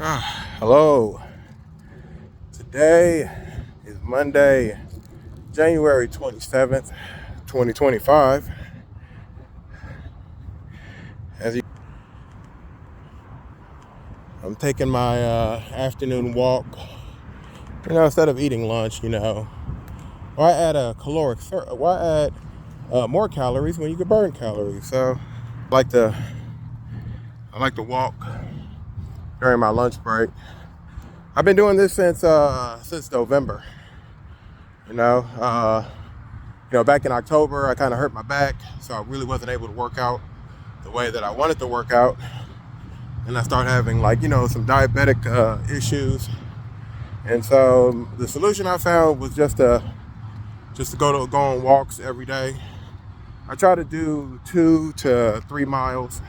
Hello. Today is Monday, January 27th, 2025. As you, I'm taking my afternoon walk. Instead of eating lunch, why add why add more calories when you can burn calories? So, I like to I like to walk during my lunch break. I've been doing this since November. You know, uh, back in October, I kind of hurt my back, so I really wasn't able to work out the way that I wanted to work out, and I started having some diabetic issues. And so the solution I found was just to go on walks every day. I try to do 2 to 3 miles,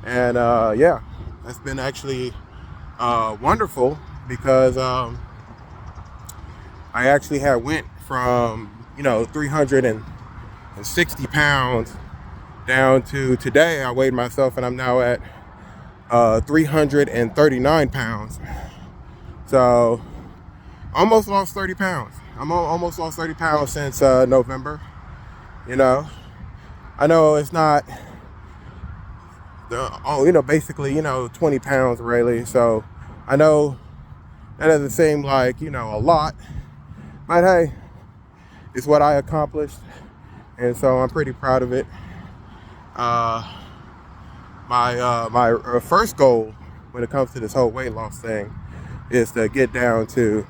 and yeah, that's been actually wonderful because I actually had went from 360 pounds down to today. I weighed myself and I'm now at 339 pounds. So almost lost 30 pounds. Almost lost 30 pounds since November. I know it's not basically 20 pounds really. So I know that doesn't seem like a lot, but hey, it's what I accomplished, and so I'm pretty proud of it. My first goal when it comes to this whole weight loss thing is to get down to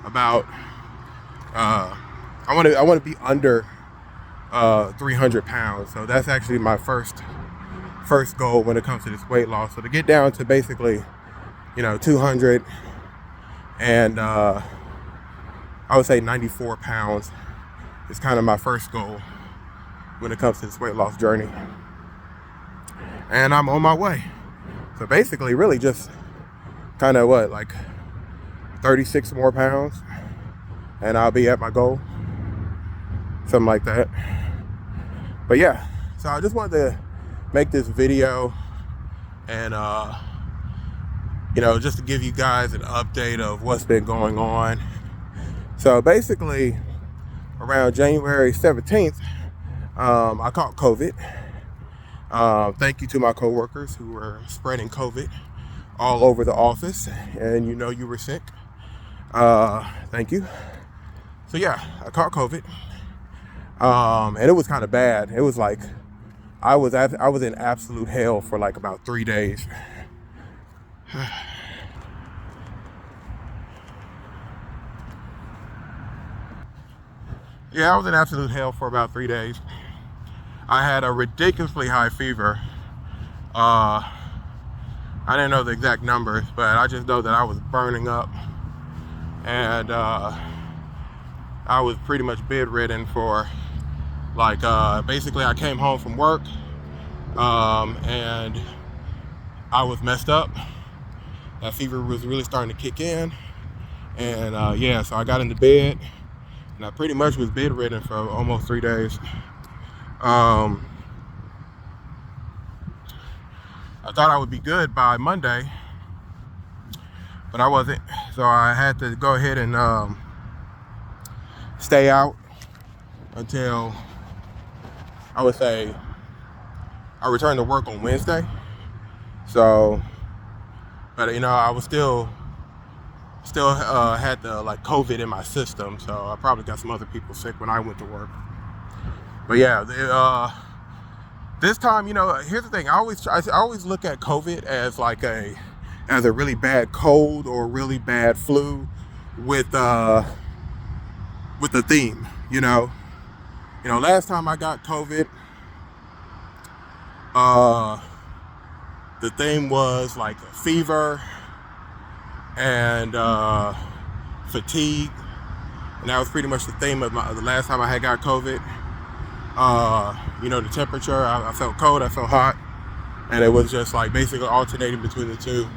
about I want to be under 300 pounds. So that's actually my first goal when it comes to this weight loss. So to get down to basically 200 and I would say 94 pounds is kind of my first goal when it comes to this weight loss journey. And I'm on my way. So basically really just kind of 36 more pounds and I'll be at my goal. Something like that. But yeah, so I just wanted to make this video and just to give you guys an update of what's been going on. So basically around January 17th, I caught COVID. Thank you to my coworkers who were spreading COVID all over the office, and you were sick. Thank you. So yeah, I caught COVID, and it was kind of bad. It was like I was in absolute hell for like about 3 days. Yeah, I was in absolute hell for about 3 days. I had a ridiculously high fever. I didn't know the exact numbers, but I just know that I was burning up, and I was pretty much bedridden for basically I came home from work, and I was messed up. That fever was really starting to kick in, and yeah, so I got into bed, and I pretty much was bedridden for almost 3 days. I thought I would be good by Monday, but I wasn't. So I had to go ahead and stay out until I would say I returned to work on Wednesday. So, but I was still had the COVID in my system. So I probably got some other people sick when I went to work. But yeah, this time, here's the thing. I always look at COVID as as a really bad cold or really bad flu with a theme. Last time I got COVID, the theme was like fever and fatigue, and that was pretty much the theme of the last time I had got COVID. The temperature, I felt cold, I felt hot, and it was just basically alternating between the two.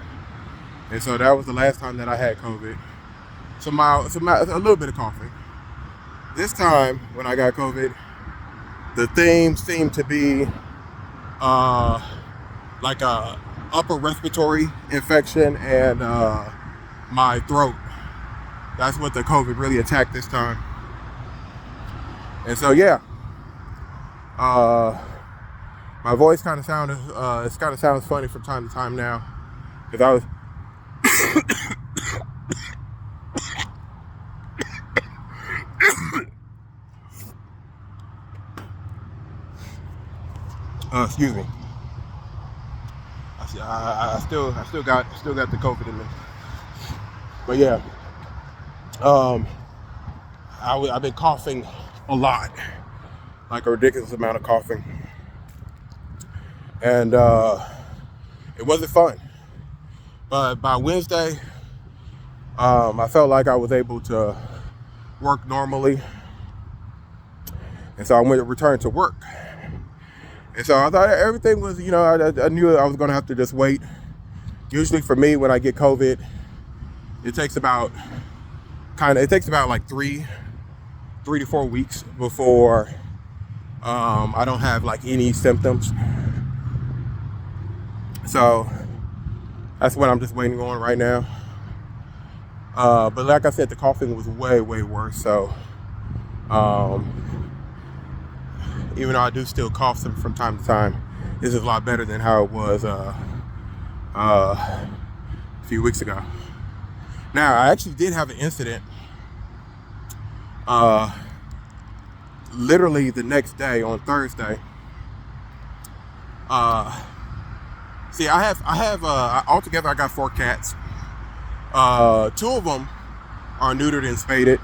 And so that was the last time that I had COVID. A little bit of coughing. This time when I got COVID, the theme seemed to be like a upper respiratory infection and my throat. That's what the COVID really attacked this time. And so yeah, my voice kind of sounded it kind of sounds funny from time to time now because I was excuse me. I still got the COVID in me. But yeah, I've been coughing a lot, like a ridiculous amount of coughing, and it wasn't fun. But by Wednesday, I felt like I was able to work normally, and so I went to return to work. And so I thought everything was, I knew I was going to have to just wait. Usually for me, when I get COVID, it takes about like three to 4 weeks before I don't have like any symptoms. So that's what I'm just waiting on right now. But like I said, the coughing was way worse. So even though I do still cough from time to time, this is a lot better than how it was a few weeks ago. Now, I actually did have an incident literally the next day on Thursday. See, I have altogether I got 4 cats. 2 of them are neutered and spaded.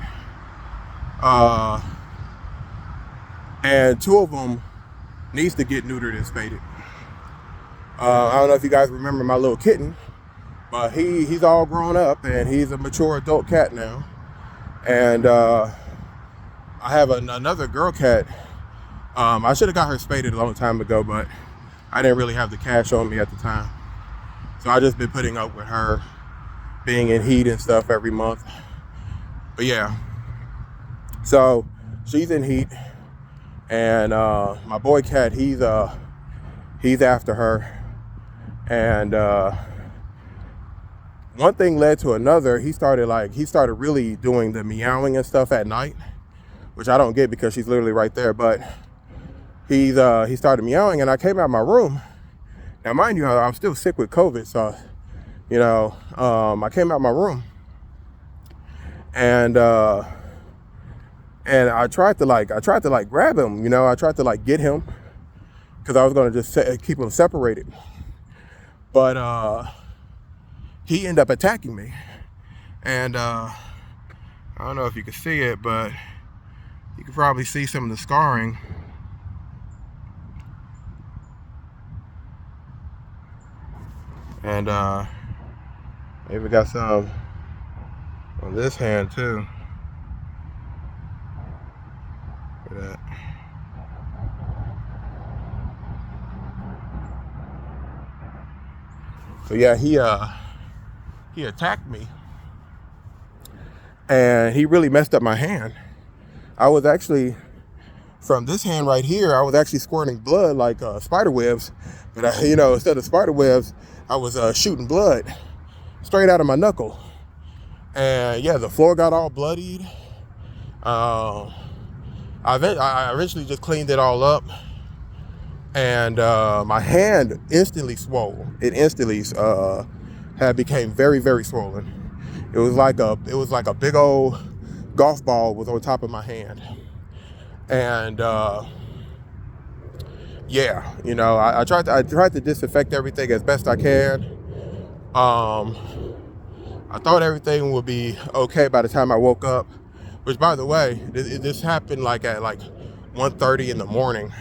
And 2 of them needs to get neutered and spaded. I don't know if you guys remember my little kitten, but he's all grown up and he's a mature adult cat now. And I have another girl cat. I should have got her spaded a long time ago, but I didn't really have the cash on me at the time. So I just been putting up with her being in heat and stuff every month. But yeah, so she's in heat. And my boy cat, he's after her, and one thing led to another. He started really doing the meowing and stuff at night, which I don't get because she's literally right there. But he started meowing, and I came out of my room. Now, mind you, I'm still sick with COVID, so I came out of my room, and I tried to grab him, I tried to get him because I was going to just keep him separated. But he ended up attacking me. And I don't know if you can see it, but you can probably see some of the scarring. And maybe got some on this hand too. That. So yeah, he attacked me, and he really messed up my hand. I was actually, from this hand right here, I was actually squirting blood like spider webs, but instead of spider webs, I was shooting blood straight out of my knuckle, and yeah, the floor got all bloodied. I eventually just cleaned it all up, and my hand instantly swole. It instantly became very swollen. It was like a big old golf ball was on top of my hand, and yeah, I tried to disinfect everything as best I can. I thought everything would be okay by the time I woke up. Which, by the way, this happened at 1:30 in the morning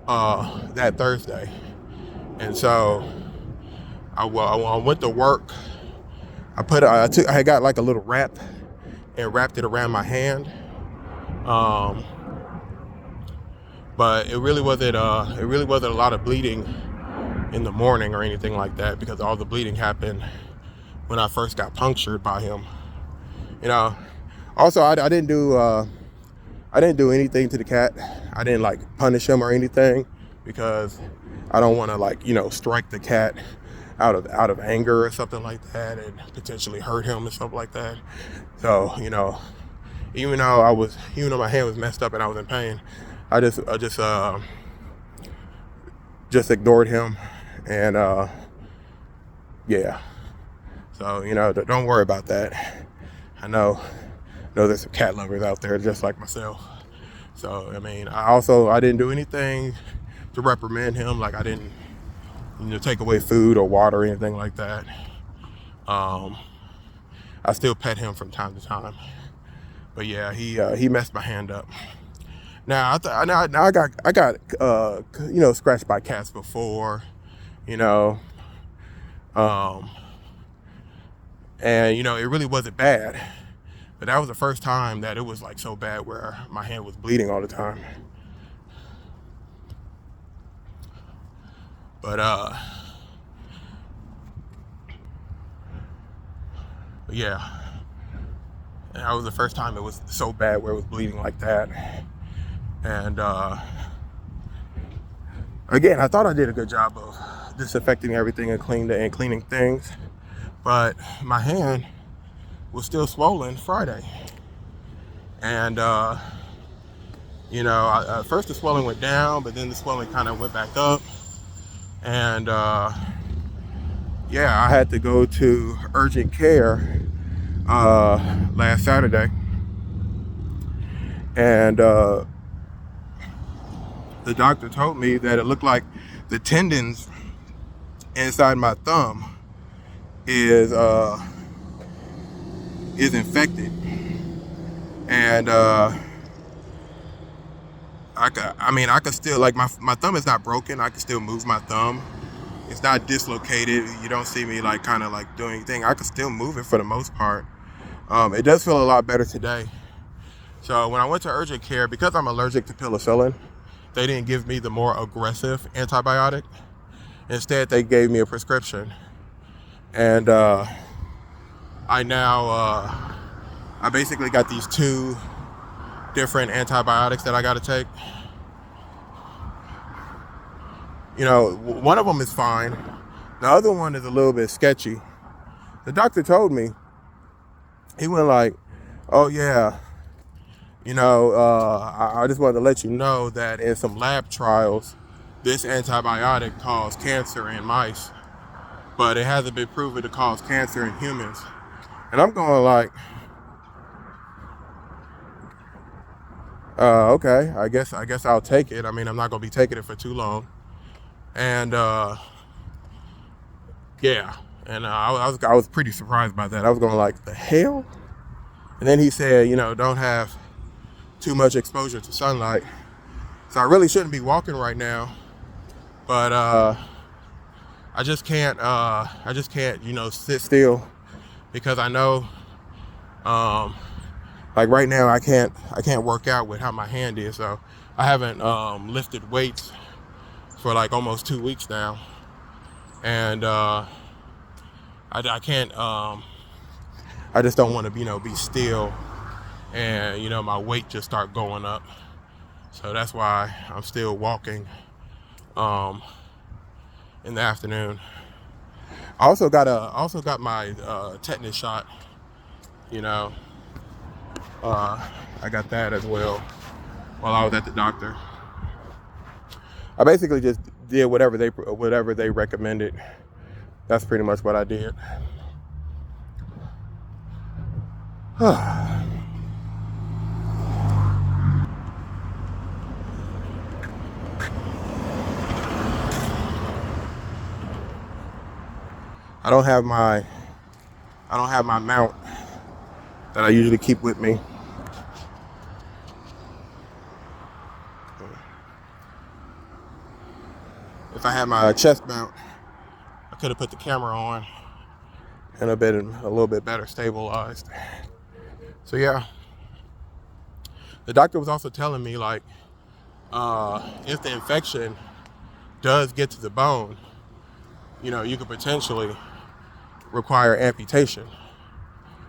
that Thursday, and so I went to work. I got like a little wrap and wrapped it around my hand, but it really wasn't a lot of bleeding in the morning or anything like that, because all the bleeding happened when I first got punctured by him. Also, I didn't do anything to the cat. I didn't punish him or anything, because I don't want to strike the cat out of anger or something like that, and potentially hurt him or something like that. So, even though my hand was messed up and I was in pain, I just ignored him, and yeah. So, don't worry about that. I know there's some cat lovers out there just like myself. So, I mean, I didn't do anything to reprimand him. Like, I didn't, take away food or water or anything like that. I still pet him from time to time. But yeah, he messed my hand up. Now, I got scratched by cats before, you know, um, and it really wasn't bad. But that was the first time that it was like so bad where my hand was bleeding all the time. But yeah, and that was the first time it was so bad where it was bleeding like that. And again, I thought I did a good job of disinfecting everything and cleaning things, but my hand was still swollen Friday. And at first the swelling went down, but then the swelling kind of went back up. And I had to go to urgent care last Saturday. And the doctor told me that it looked like the tendons inside my thumb is infected. And I could still, like, my thumb is not broken. I can still move my thumb. It's not dislocated. You don't see me like kind of like doing anything. I can still move it for the most part. It does feel a lot better today. So when I went to urgent care, because I'm allergic to penicillin, they didn't give me the more aggressive antibiotic. Instead, they gave me a prescription. And I basically got these 2 different antibiotics that I got to take. One of them is fine. The other one is a little bit sketchy. The doctor told me, he went like, oh yeah, I just wanted to let you know that in some lab trials, this antibiotic caused cancer in mice, but it hasn't been proven to cause cancer in humans. And I'm going like, okay, I guess I'll take it. I mean, I'm not gonna be taking it for too long. And I was pretty surprised by that. I was going like, the hell? And then he said, don't have too much exposure to sunlight. So I really shouldn't be walking right now. But I just can't sit still, because I know like right now I can't work out with how my hand is. So I haven't lifted weights for like almost 2 weeks now. And I can't I just don't want to be still and my weight just start going up. So that's why I'm still walking in the afternoon. I also got my tetanus shot. I got that as well while I was at the doctor. I basically just did whatever they recommended. That's pretty much what I did. I don't have my mount that I usually keep with me. If I had my chest mount, I could have put the camera on and been a little bit better stabilized. So yeah, the doctor was also telling me like, if the infection does get to the bone, you could potentially require amputation.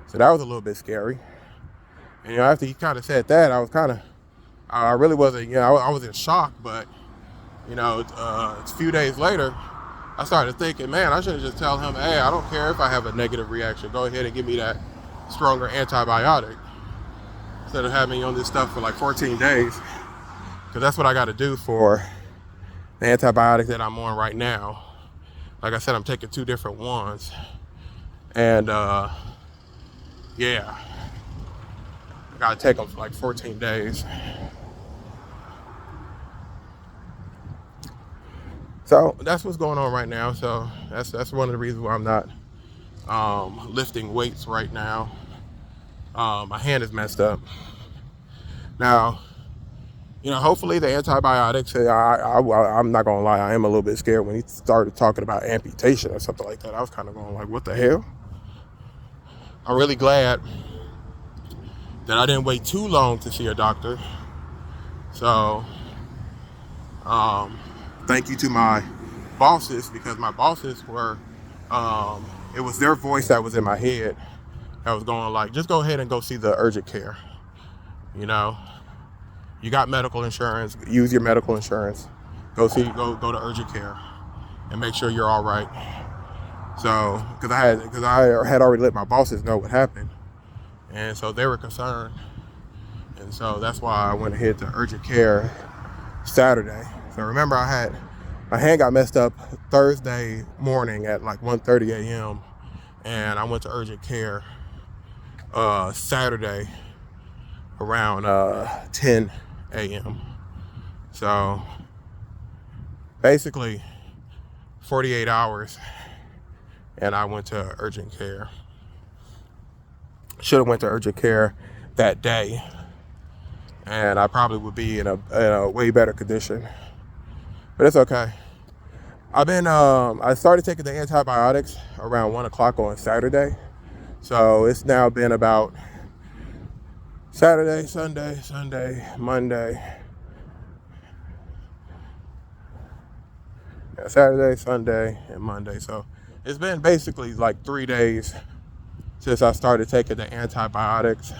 So that was a little bit scary. And after he kind of said that, I really wasn't, I was in shock, but a few days later, I started thinking, man, I should have just tell him, hey, I don't care if I have a negative reaction. Go ahead and give me that stronger antibiotic instead of having me on this stuff for like 14 days. Because that's what I got to do for the antibiotic that I'm on right now. Like I said, I'm taking 2 different ones. And yeah, I got to take them for like 14 days. So that's what's going on right now. So that's one of the reasons why I'm not lifting weights right now. My hand is messed up. Now, hopefully the antibiotics, I'm not gonna lie, I am a little bit scared when he started talking about amputation or something like that. I was kind of going like, what the hell? I'm really glad that I didn't wait too long to see a doctor. So, thank you to my bosses, because my bosses were, it was their voice that was in my head that was going like, just go ahead and go see the urgent care. You got medical insurance, use your medical insurance. Go to urgent care and make sure you're all right. So, because I had already let my bosses know what happened. And so they were concerned. And so that's why I went ahead to urgent care Saturday. So remember, my hand got messed up Thursday morning at like 1:30 a.m. And I went to urgent care Saturday around 10 a.m. So basically 48 hours and I went to urgent care. Should have went to urgent care that day, and I probably would be in a way better condition. But it's okay. I started taking the antibiotics around 1 o'clock on Saturday. So it's now been about Saturday, Sunday, Monday. Yeah, Saturday, Sunday, and Monday. So it's been basically like 3 days since I started taking the antibiotics.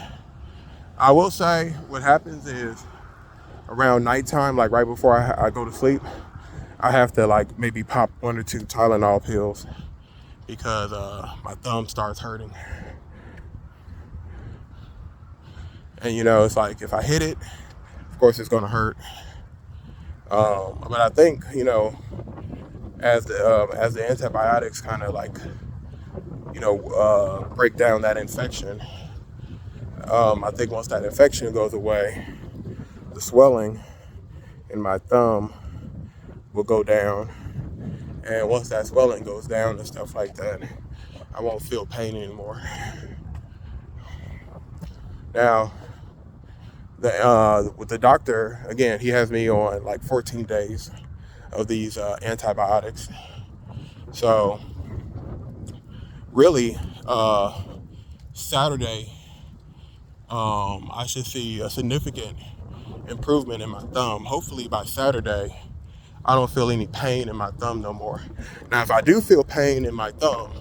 I will say what happens is around nighttime, like right before I go to sleep, I have to like maybe pop 1 or 2 Tylenol pills because my thumb starts hurting. And it's like if I hit it, of course it's gonna hurt. But I think as the antibiotics kind of like break down that infection, I think once that infection goes away, the swelling in my thumb will go down. And once that swelling goes down and stuff like that, I won't feel pain anymore. Now, with the doctor, again, he has me on like 14 days of these antibiotics. So, really, Saturday, I should see a significant improvement in my thumb. Hopefully by Saturday, I don't feel any pain in my thumb no more. Now, if I do feel pain in my thumb,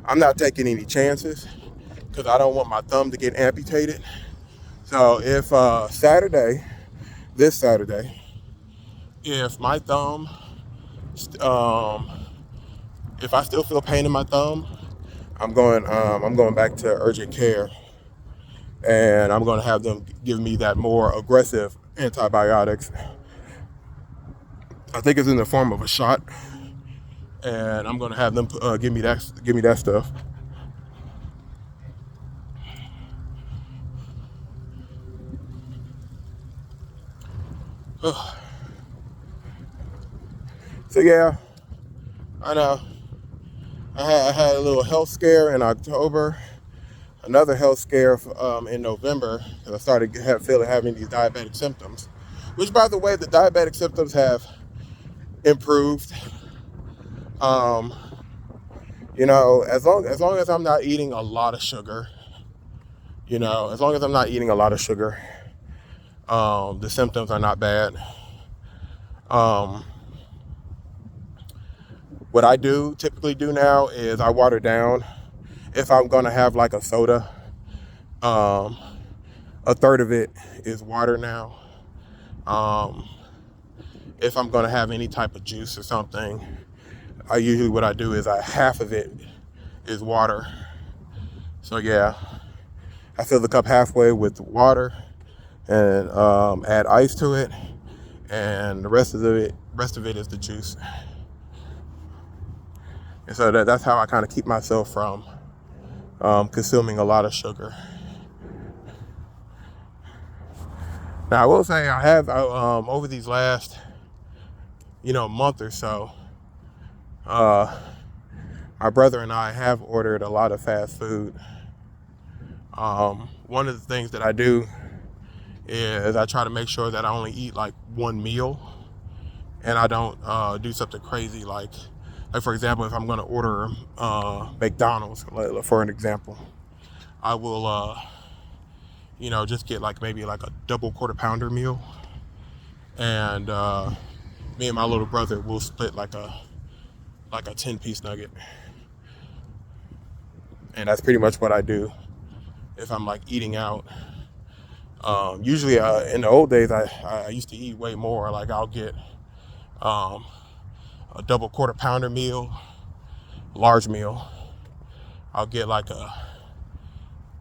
I'm not taking any chances because I don't want my thumb to get amputated. So if this Saturday, if my thumb, if I still feel pain in my thumb, I'm going back to urgent care, and I'm going to have them give me that more aggressive antibiotics. I think it's in the form of a shot, and I'm going to have them give me that stuff. So yeah, I know. I had a little health scare in October, another health scare in November, because I started having these diabetic symptoms. Which, by the way, the diabetic symptoms have improved. As long as I'm not eating a lot of sugar, the symptoms are not bad. What I typically do now is I water down. If I'm gonna have like a soda, a third of it is water now. If I'm gonna have any type of juice or something, what I do is half of it is water. So yeah, I fill the cup halfway with water and add ice to it, and the rest of it is the juice. And so that's how I kind of keep myself from consuming a lot of sugar. Now I will say I have over these last month or so, my brother and I have ordered a lot of fast food. One of the things that I do is I try to make sure that I only eat like one meal, and I don't do something crazy like for example, if I'm going to order McDonald's, for an example, I will just get like maybe like a double quarter pounder meal, and me and my little brother will split like a 10-piece nugget, and that's pretty much what I do if I'm like eating out. Usually in the old days, I used to eat way more. Like I'll get a double quarter pounder meal, large meal. I'll get like a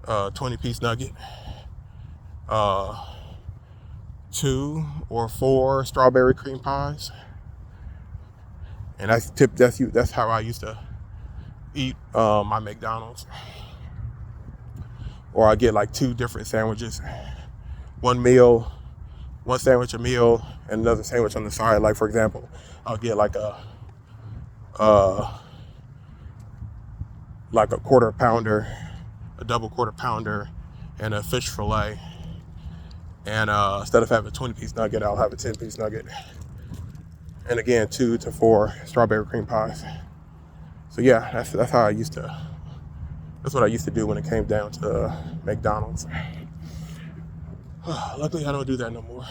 20-piece nugget, 2 or 4 strawberry cream pies, and that's how I used to eat my McDonald's. Or I get like 2 different sandwiches, one sandwich a meal, and another sandwich on the side. Like for example, I'll get like a quarter pounder, a double quarter pounder, and a fish fillet. And instead of having a 20-piece nugget, I'll have a 10-piece nugget. And again, 2 to 4 strawberry cream pies. So yeah, that's what I used to do when it came down to McDonald's. Luckily, I don't do that no more.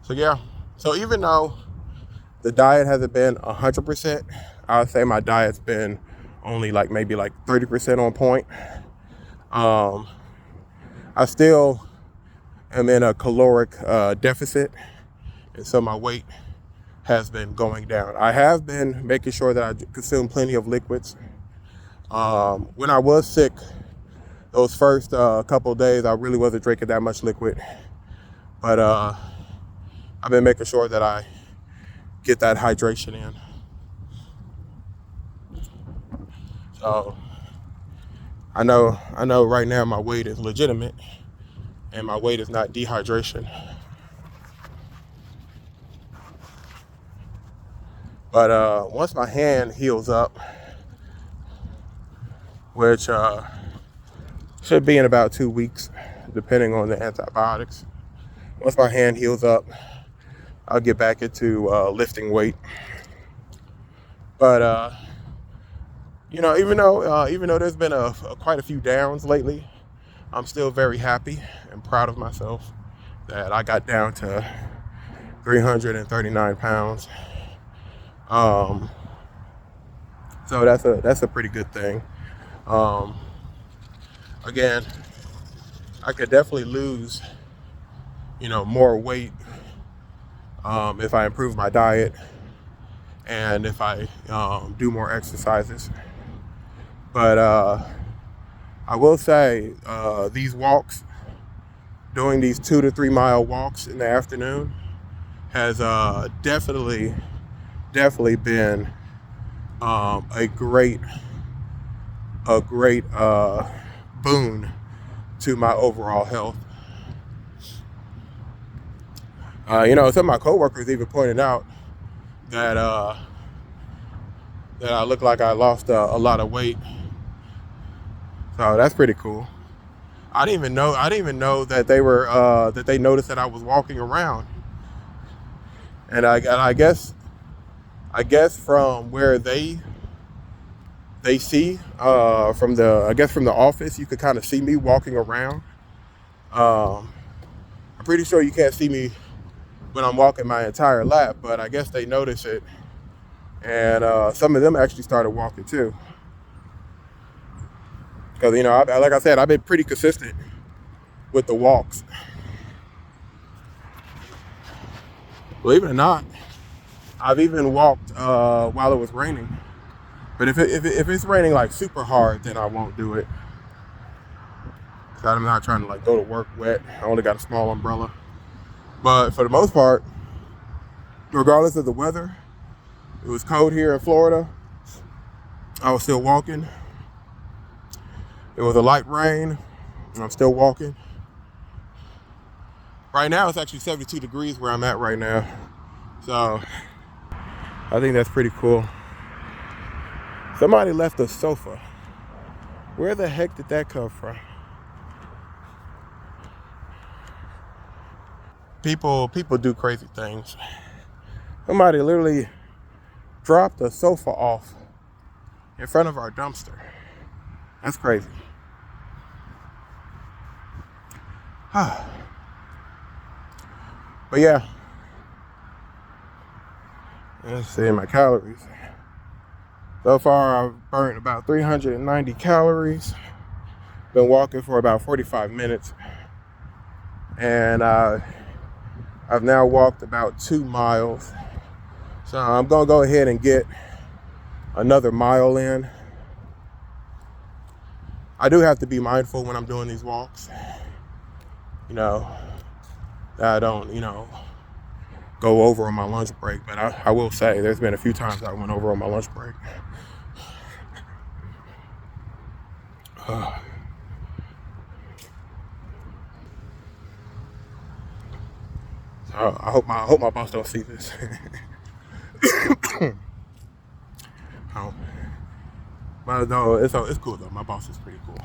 So yeah, so even though the diet hasn't been 100%, I would say my diet's been only like maybe like 30% on point. I still am in a caloric deficit, and so my weight has been going down. I have been making sure that I consume plenty of liquids. When I was sick, those first couple of days, I really wasn't drinking that much liquid, but I've been making sure that I get that hydration in. So I know right now my weight is legitimate, and my weight is not dehydration. But once my hand heals up, which should be in about 2 weeks, depending on the antibiotics. Once my hand heals up, I'll get back into lifting weight. But even though there's been quite a few downs lately, I'm still very happy and proud of myself that I got down to 339 pounds. So that's a pretty good thing. Again, I could definitely lose, more weight if I improve my diet and if I do more exercises. But I will say these walks, doing these 2 to 3 mile walks in the afternoon, has definitely been a great boon to my overall health. Some of my coworkers even pointed out that I look like I lost a lot of weight. So that's pretty cool. I didn't even know that they noticed that I was walking around. And I guess from where they see from the office, you could kind of see me walking around. I'm pretty sure you can't see me when I'm walking my entire lap, but I guess they notice it, and some of them actually started walking too. Because, you know, like I said, I've been pretty consistent with the walks. Believe it or not, I've even walked while it was raining. But if it's raining like super hard, then I won't do it. Because I'm not trying to like go to work wet. I only got a small umbrella. But for the most part, regardless of the weather, it was cold here in Florida, I was still walking. It was a light rain, and I'm still walking. Right now, it's actually 72 degrees where I'm at right now. So, I think that's pretty cool. Somebody left a sofa. Where the heck did that come from? People do crazy things. Somebody literally dropped a sofa off in front of our dumpster. That's crazy. But yeah, let's see my calories. So far, I've burnt about 390 calories. Been walking for about 45 minutes. And I've now walked about 2 miles. So I'm gonna go ahead and get another mile in. I do have to be mindful when I'm doing these walks. You know, that I don't, you know, go over on my lunch break. But I will say there's been a few times I went over on my lunch break. So I hope my boss don't see this. But no, it's cool though. My boss is pretty cool.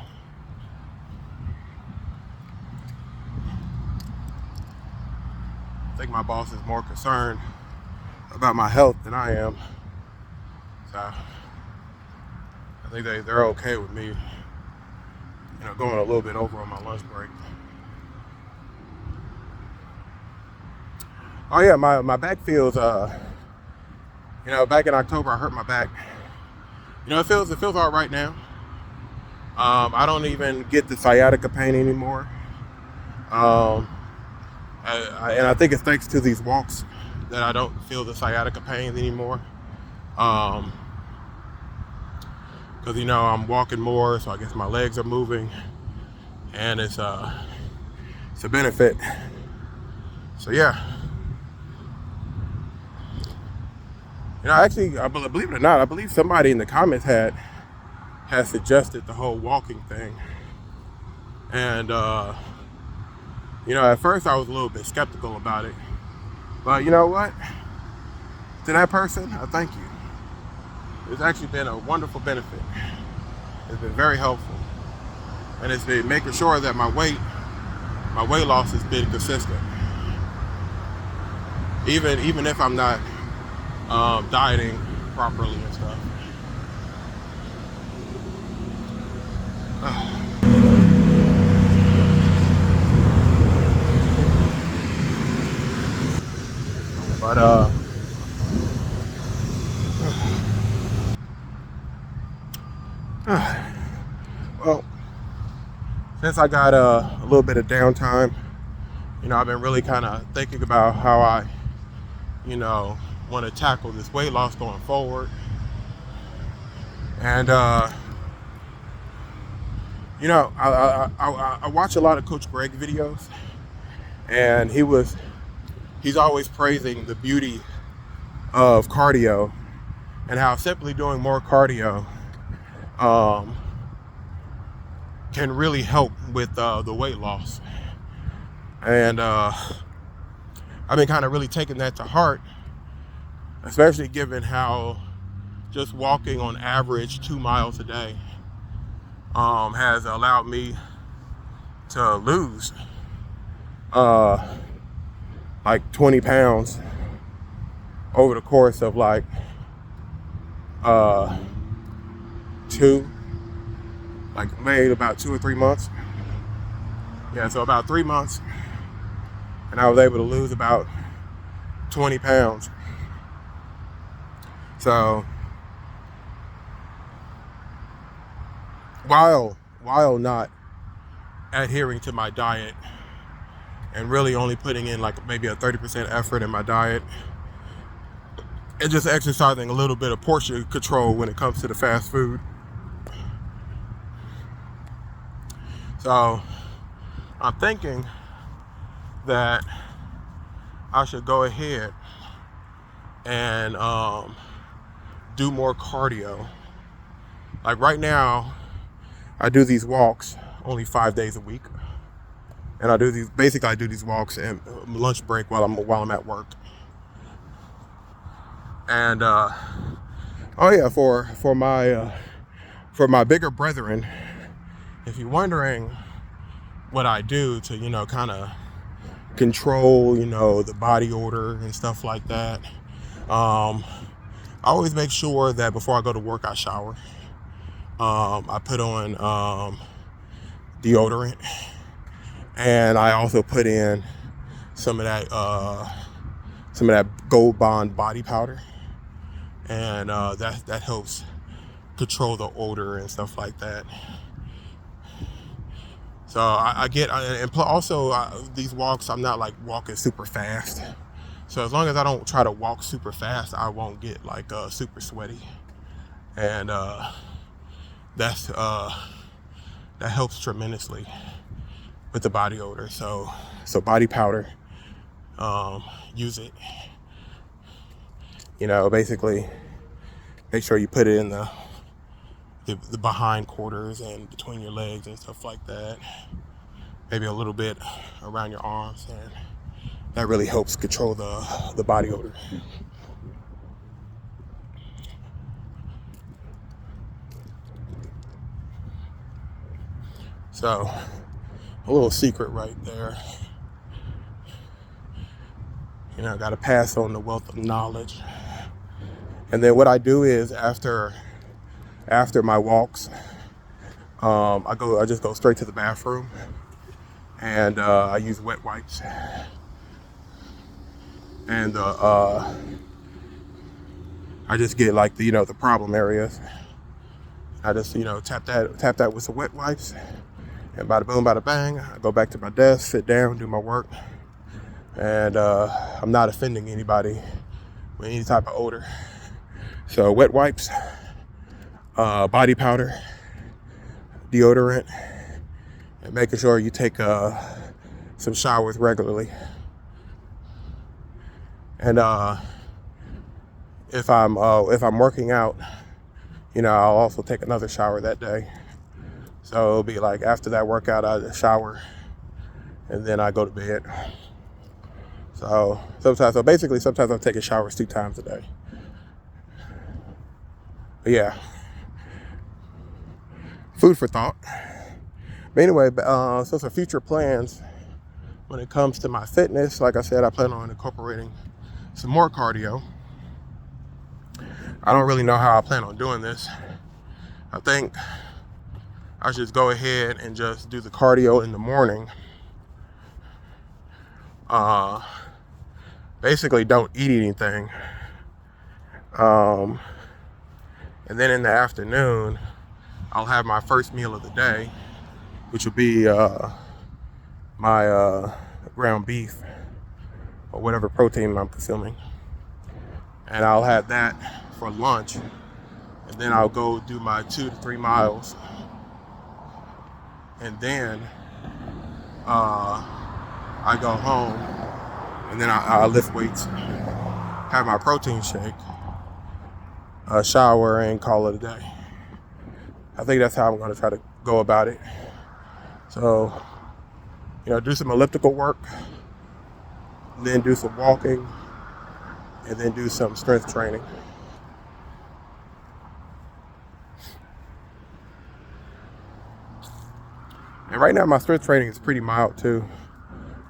I think my boss is more concerned about my health than I am. So I think they're okay with me, you know, going a little bit over on my lunch break. Oh yeah, my back feels you know, back in October I hurt my back. You know, it feels all right now. I don't even get the sciatica pain anymore. And I think it's thanks to these walks that I don't feel the sciatica pains anymore. Because, you know, I'm walking more, so I guess my legs are moving, and it's a benefit. So yeah. You know, actually, believe it or not, I believe somebody in the comments had suggested the whole walking thing. And, you know, at first I was a little bit skeptical about it. But you know what? To that person, I thank you. It's actually been a wonderful benefit. It's been very helpful. And it's been making sure that my weight loss has been consistent. Even if I'm not dieting properly and stuff. But well, since I got a little bit of downtime, you know, I've been really kind of thinking about how I, you know, want to tackle this weight loss going forward. And you know, I watch a lot of Coach Greg videos, and he's always praising the beauty of cardio and how simply doing more cardio can really help with the weight loss. And I've been kind of really taking that to heart, especially given how just walking on average 2 miles a day has allowed me to lose like 20 pounds over the course of like maybe about 2 or 3 months. Yeah, so about 3 months, and I was able to lose about 20 pounds. So while not adhering to my diet and really only putting in like maybe a 30% effort in my diet, and just exercising a little bit of portion control when it comes to the fast food. So I'm thinking that I should go ahead and do more cardio. Like right now, I do these walks only 5 days a week, and I do these walks and lunch break while I'm at work. And oh yeah, for my bigger brethren, if you're wondering what I do to kind of control the body odor and stuff like that, I always make sure that before I go to work I shower. I put on deodorant, and I also put in some of that Gold Bond body powder, and that helps control the odor and stuff like that. So these walks, I'm not like walking super fast. So as long as I don't try to walk super fast, I won't get like super sweaty, and that helps tremendously with the body odor. So body powder, use it. Basically make sure you put it in the behind quarters and between your legs and stuff like that. Maybe a little bit around your arms, and that really helps control the body odor. So a little secret right there. I got to pass on the wealth of knowledge. And then what I do is after my walks, I just go straight to the bathroom, and I use wet wipes, and I just get like the problem areas. I just tap that with some wet wipes, and bada boom, bada bang, I go back to my desk, sit down, do my work, and I'm not offending anybody with any type of odor. So wet wipes, body powder, deodorant, and making sure you take some showers regularly. And if I'm working out, I'll also take another shower that day. So it'll be like after that workout, I shower, and then I go to bed. So sometimes I'm taking showers 2 times a day. But yeah, food for thought. But anyway, so some future plans when it comes to my fitness. Like I said, I plan on incorporating some more cardio. I don't really know how I plan on doing this. I think I should go ahead and just do the cardio in the morning. Basically don't eat anything. And then in the afternoon, I'll have my first meal of the day, which will be my ground beef or whatever protein I'm consuming. And I'll have that for lunch. And then I'll go do my 2 to 3 miles. And then I go home, and then I lift weights, have my protein shake, shower, and call it a day. I think that's how I'm going to try to go about it. So, do some elliptical work, then do some walking, and then do some strength training. And right now my strength training is pretty mild too,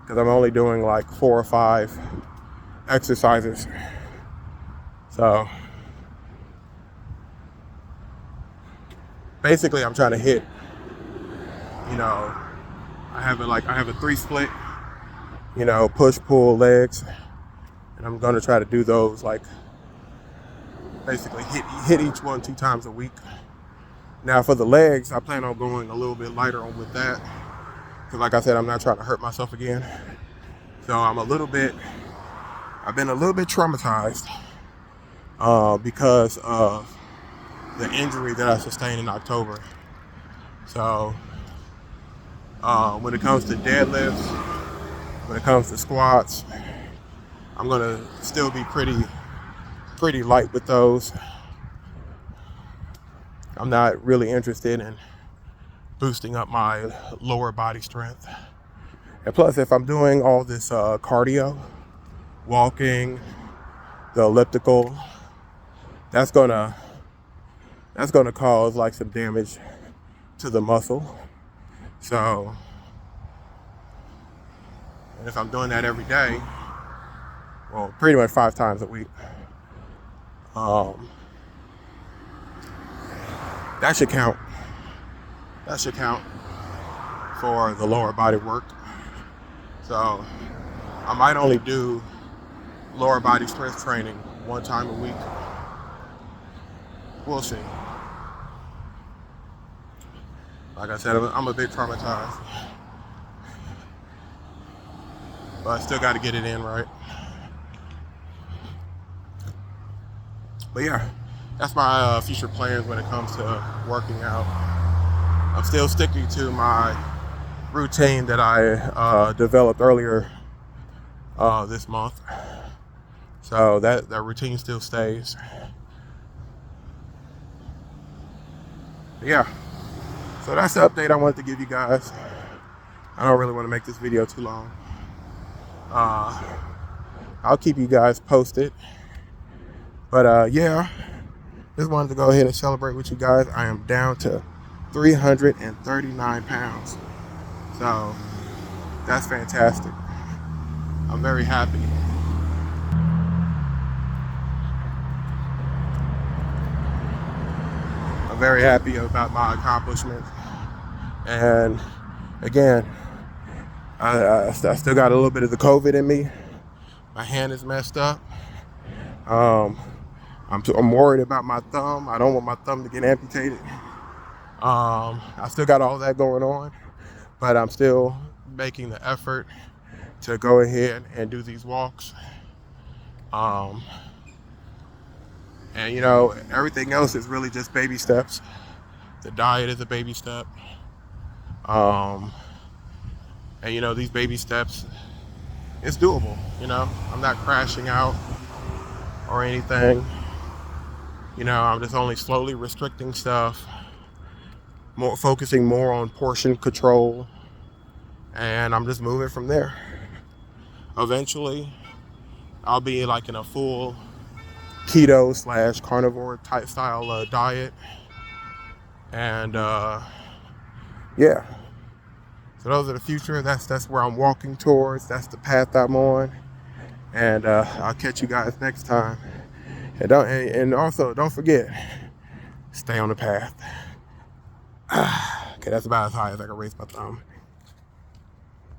because I'm only doing like 4 or 5 exercises. So basically I'm trying to hit, I have a 3 split, push, pull, legs, And I'm gonna try to do those, like basically hit each one 2 times a week. Now for the legs, I plan on going a little bit lighter on with that. Because like I said, I'm not trying to hurt myself again. So I've been a little bit traumatized because of the injury that I sustained in October. So when it comes to deadlifts, when it comes to squats, I'm gonna still be pretty light with those. I'm not really interested in boosting up my lower body strength. And plus, if I'm doing all this cardio, walking, the elliptical, that's gonna cause like some damage to the muscle. So, and if I'm doing that every day, well, pretty much 5 times a week, that should count. That should count for the lower body work. So I might only do lower body strength training 1 time a week. We'll see. Like I said, I'm a bit traumatized, but I still got to get it in right. But yeah, that's my future plans when it comes to working out. I'm still sticking to my routine that I developed earlier this month. So that routine still stays. But yeah, so that's the update I wanted to give you guys. I don't really want to make this video too long. I'll keep you guys posted. But yeah, just wanted to go ahead and celebrate with you guys. I am down to 339 pounds. So that's fantastic. I'm very happy. I'm very happy about my accomplishments. And again, I still got a little bit of the COVID in me. My hand is messed up. I'm worried about my thumb. I don't want my thumb to get amputated. I still got all that going on, but I'm still making the effort to go ahead and do these walks. And you know, everything else is really just baby steps. The diet is a baby step. And you know, these baby steps, it's doable. You know, I'm not crashing out or anything. You know, I'm just only slowly restricting stuff, focusing more on portion control, and I'm just moving from there. Eventually, I'll be like in a full keto / carnivore type style diet, and yeah. So those are the future. That's where I'm walking towards. That's the path I'm on, and I'll catch you guys next time. And also don't forget, stay on the path. Okay, that's about as high as I can raise my thumb.